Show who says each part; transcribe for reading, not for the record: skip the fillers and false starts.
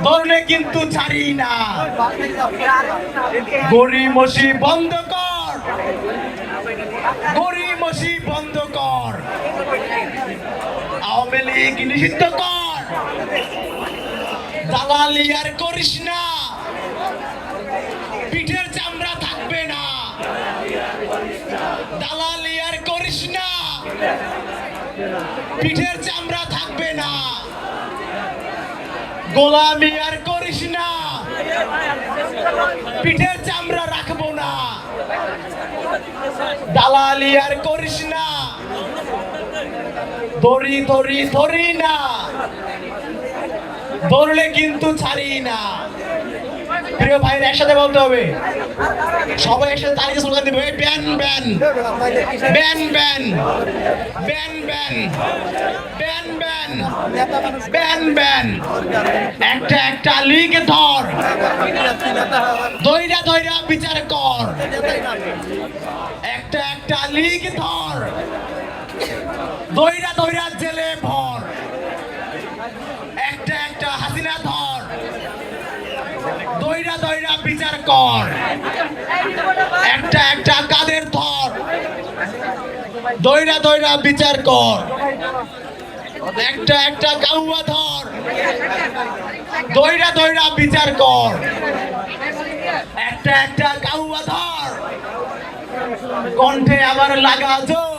Speaker 1: ধরলে কিন্তু ছাড়ি না। গড়িমসি বন্ধ কর, গড়িমসি বন্ধ কর, আওয়ামী লীগ নিষিদ্ধ কর, দালালি আর করিস না, পিঠের চামড়া থাকবে না, দালালি আর করিস না, পিঠের চামড়া থাকবে না, গোলামি আর করিস না, পিঠের চামড়া রাখবো না, দালালি আর করিস না, ধরি ধরি ধরি না, ধরলে কিন্তু ছাড়ি না। প্রিয় ভাইয়ের একসাথে বলতে হবে, সবাই একসাথে তালিকা স্লোগান দিবে, ban ban ban ban ban ban ban ban ban ban. একটা একটা লীগ ধর, দইরা দইরা বিচার কর, একটা একটা লীগ ধর, দইরা দইরা জেলে ভর, একটা একটা হাসিনা ধর, দইরা দইরা বিচার কর, একটা একটা কাদের ধর, দইরা দইরা বিচার কর, একটা একটা গাউয়া ধর, দইরা দইরা বিচার কর, একটা একটা গাউয়া ধর, কণ্ঠে আবার লাগা জোর।